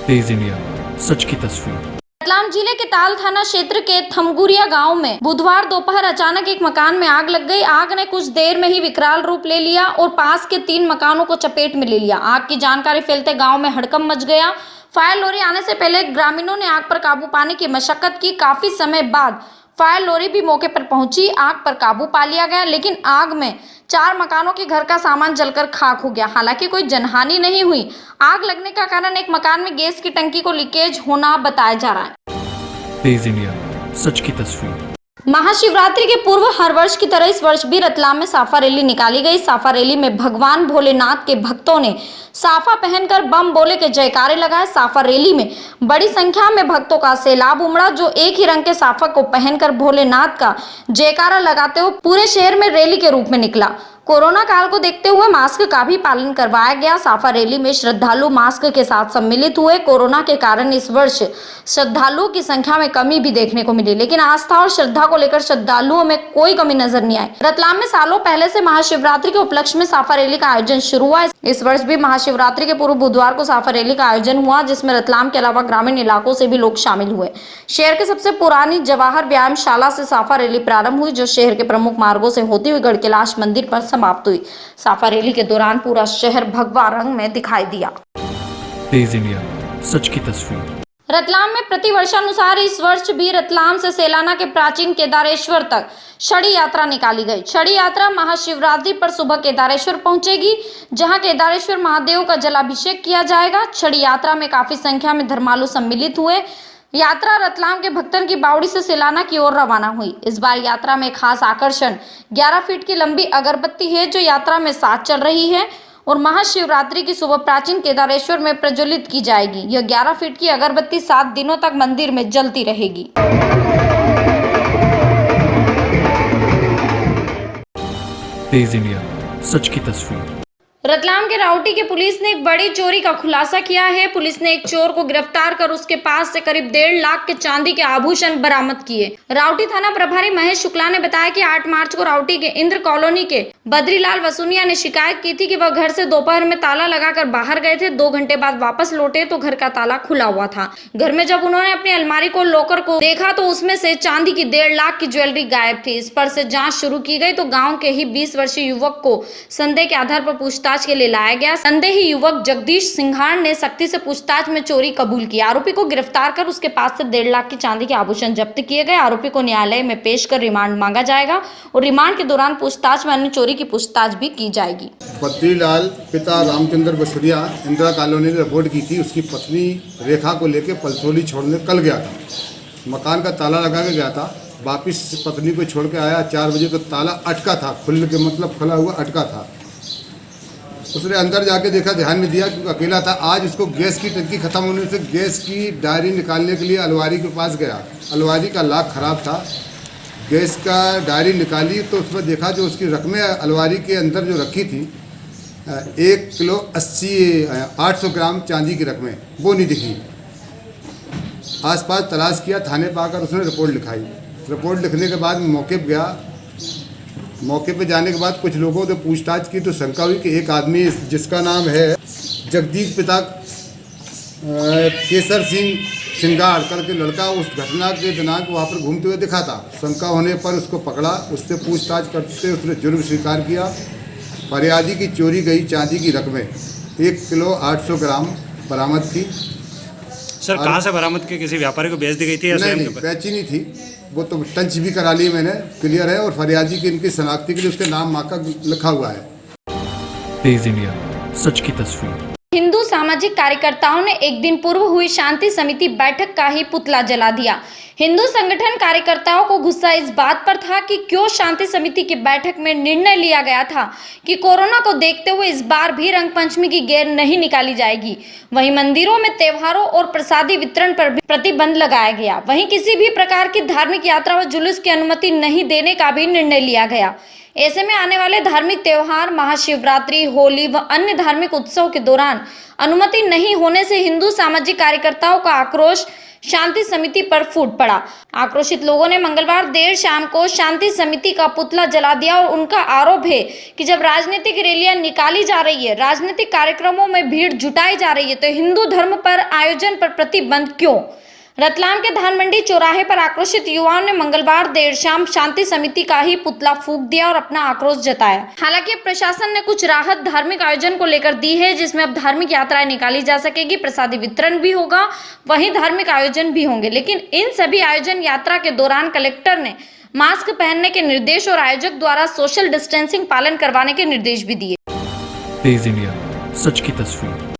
तेज India, सच की तस्वीर। रतलाम जिले के ताल थाना क्षेत्र के थमगुरिया गांव में बुधवार दोपहर अचानक एक मकान में आग लग गई। आग ने कुछ देर में ही विकराल रूप ले लिया और पास के 3 मकानों को चपेट में ले लिया। आग की जानकारी फैलते गांव में हड़कंप मच गया। फायर लोरी आने से पहले ग्रामीणों ने आग पर काबू पाने की मशक्कत की। काफी समय बाद फायर लोरी भी मौके पर पहुंची। आग पर काबू पा लिया गया, लेकिन आग में 4 मकानों के घर का सामान जलकर खाक हो गया। हालांकि कोई जनहानि नहीं हुई। आग लगने का कारण एक मकान में गैस की टंकी को लीकेज होना बताया जा रहा है। तेज इंडिया, सच की तस्वीर। महाशिवरात्रि के पूर्व हर वर्ष की तरह इस वर्ष भी रतलाम में साफा रैली निकाली गई। साफा रैली में भगवान भोलेनाथ के भक्तों ने साफा पहनकर बम बोले के जयकारे लगाए। साफा रैली में बड़ी संख्या में भक्तों का सैलाब उमड़ा, जो एक ही रंग के साफा को पहनकर भोलेनाथ का जयकारा लगाते हुए पूरे शहर में रैली के रूप में निकला। कोरोना काल को देखते हुए मास्क का भी पालन करवाया गया। साफा रैली में श्रद्धालु मास्क के साथ सम्मिलित हुए। कोरोना के कारण इस वर्ष श्रद्धालुओं की संख्या में कमी भी देखने को मिली, लेकिन आस्था और श्रद्धा को लेकर श्रद्धालुओं में कोई कमी नजर नहीं आई। रतलाम में सालों पहले से महाशिवरात्रि के उपलक्ष्य में साफा रैली का आयोजन शुरू हुआ। इस वर्ष भी महाशिवरात्रि के पूर्व बुधवार को साफा रैली का आयोजन हुआ, जिसमें रतलाम के अलावा ग्रामीण इलाकों से भी लोग शामिल हुए। शहर के सबसे पुरानी जवाहर व्यायामशाला से साफा रैली प्रारंभ हुई, जो शहर के प्रमुख मार्गों से होती हुई गढ़ कैलाश मंदिर पर समाप्त हुई। साफा रैली के दौरान पूरा शहर भगवा रंग में दिखाई दिया। तेज इंडिया, सच की तस्वीर। रतलाम में प्रतिवर्षानुसार इस वर्ष भी रतलाम से सेलाना के प्राचीन केदारेश्वर तक छड़ी यात्रा निकाली गई। छड़ी यात्रा महाशिवरात्रि पर सुबह केदारेश्वर पहुंचेगी, जहां केदारेश्वर महादेव का जलाभिषेक किया जाएगा। छड़ी यात्रा में काफी संख्या में धर्मालु सम्मिलित हुए। यात्रा रतलाम के भक्तन की बावड़ी से सेलाना की ओर रवाना हुई। इस बार यात्रा में खास आकर्षण 11 फीट की लंबी अगरबत्ती है, जो यात्रा में साथ चल रही है और महाशिवरात्रि की सुबह प्राचीन केदारेश्वर में प्रज्वलित की जाएगी। यह 11 फीट की अगरबत्ती 7 दिनों तक मंदिर में जलती रहेगी। तेज इंडिया, सच की तस्वीर। रतलाम के राउटी की पुलिस ने एक बड़ी चोरी का खुलासा किया है। पुलिस ने एक चोर को गिरफ्तार कर उसके पास से करीब 1.5 लाख के चांदी के आभूषण बरामद किए। राउटी थाना प्रभारी महेश शुक्ला ने बताया कि 8 मार्च को राउटी के इंद्र कॉलोनी के बद्रीलाल वसूनिया ने शिकायत की थी कि वह घर से दोपहर में ताला लगाकर बाहर गए थे। 2 घंटे बाद वापस लौटे तो घर का ताला खुला हुआ था। घर में जब उन्होंने अपनी अलमारी को लॉकर को देखा तो उसमें से चांदी की 1.5 लाख की ज्वेलरी गायब थी। इस पर से जाँच शुरू की गई तो गाँव के ही 20 वर्षीय युवक को संदेह के आधार पर पूछताछ के लिए लाया गया। संदेही युवक जगदीश सिंघार ने सख्ती से पूछताछ में चोरी कबूल की। आरोपी को गिरफ्तार कर उसके पास से 1.5 लाख की चांदी के आभूषण जब्त किए गए। आरोपी को न्यायालय में पेश कर रिमांड मांगा जाएगा और रिमांड के दौरान पूछताछ में अन्य चोरी की पूछताछ भी की जाएगी। बद्रीलाल पिता रामचंद्र बसुरिया इंदिरा कॉलोनी ने रिपोर्ट की थी। उसकी पत्नी रेखा को लेकर पलथोली छोड़ने कल गया था। मकान का ताला लगा के गया था। वापिस पत्नी को छोड़ के आया 4 बजे तो ताला अटका था, खुल के मतलब खुला हुआ अटका था। उसने अंदर जाके देखा, ध्यान में दिया क्योंकि अकेला था। आज उसको गैस की टंकी ख़त्म होने से गैस की डायरी निकालने के लिए अलमारी के पास गया। अलमारी का लॉक ख़राब था। गैस का डायरी निकाली तो उसमें देखा जो उसकी रकमें अलमारी के अंदर जो रखी थी 1 किलो 800 ग्राम चांदी की रकमें, वो नहीं दिखी। आसपास तलाश किया, थाने पर आकर उसने रिपोर्ट लिखाई। रिपोर्ट लिखने के बाद मौके पर गया। मौके पे जाने के बाद कुछ लोगों से पूछताछ की तो शंका हुई कि एक आदमी जिसका नाम है जगदीश पिता केसर सिंह सिंगार करके लड़का उस घटना के दिनांक वहाँ पर घूमते हुए दिखा था। शंका होने पर उसको पकड़ा। उससे पूछताछ करते उसने जुर्म स्वीकार किया। फरियादी की चोरी गई चांदी की रकमें 1 किलो 800 ग्राम बरामद की। सर कहाँ से बरामद की? किसी व्यापारी को बेच दी गई थी या नहीं, बेची नहीं थी। वो तो टंच भी करा ली मैंने, क्लियर है। और फरियादी की इनकी शनाख्ती के लिए उसके नाम माँ का लिखा हुआ है। तेज इंडिया, सच की तस्वीर। हिंदू सामाजिक कार्यकर्ताओं ने एक दिन पूर्व हुई शांति समिति बैठक का ही पुतला जला दिया। हिंदू संगठन कार्यकर्ताओं को गुस्सा इस बात पर था कि क्यों शांति समिति की बैठक में निर्णय लिया गया था कि कोरोना को देखते हुए इस बार भी रंग पंचमी की गेर नहीं निकाली जाएगी। वहीं मंदिरों में त्योहारों और प्रसादी वितरण पर भी प्रतिबंध लगाया गया। वहीं किसी भी प्रकार की धार्मिक यात्रा व जुलूस की अनुमति नहीं देने का भी निर्णय लिया गया। ऐसे में आने वाले धार्मिक त्योहार महाशिवरात्रि, होली व अन्य धार्मिक उत्सव के दौरान अनुमति नहीं होने से हिंदू सामाजिक कार्यकर्ताओं का आक्रोश शांति समिति पर फूट पड़ा। आक्रोशित लोगों ने मंगलवार देर शाम को शांति समिति का पुतला जला दिया और उनका आरोप है कि जब राजनीतिक रैलियां निकाली जा रही है, राजनीतिक कार्यक्रमों में भीड़ जुटाई जा रही है, तो हिंदू धर्म पर आयोजन पर प्रतिबंध क्यों? रतलाम के धान मंडी चौराहे पर आक्रोशित युवाओं ने मंगलवार देर शाम शांति समिति का ही पुतला फूंक दिया और अपना आक्रोश जताया। हालांकि प्रशासन ने कुछ राहत धार्मिक आयोजन को लेकर दी है, जिसमें अब धार्मिक यात्राएं निकाली जा सकेगी, प्रसादी वितरण भी होगा, वहीं धार्मिक आयोजन भी होंगे। लेकिन इन सभी आयोजन यात्रा के दौरान कलेक्टर ने मास्क पहनने के निर्देश और आयोजक द्वारा सोशल डिस्टेंसिंग पालन करवाने के निर्देश भी दिए। तेज इंडिया, सच की तस्वीर।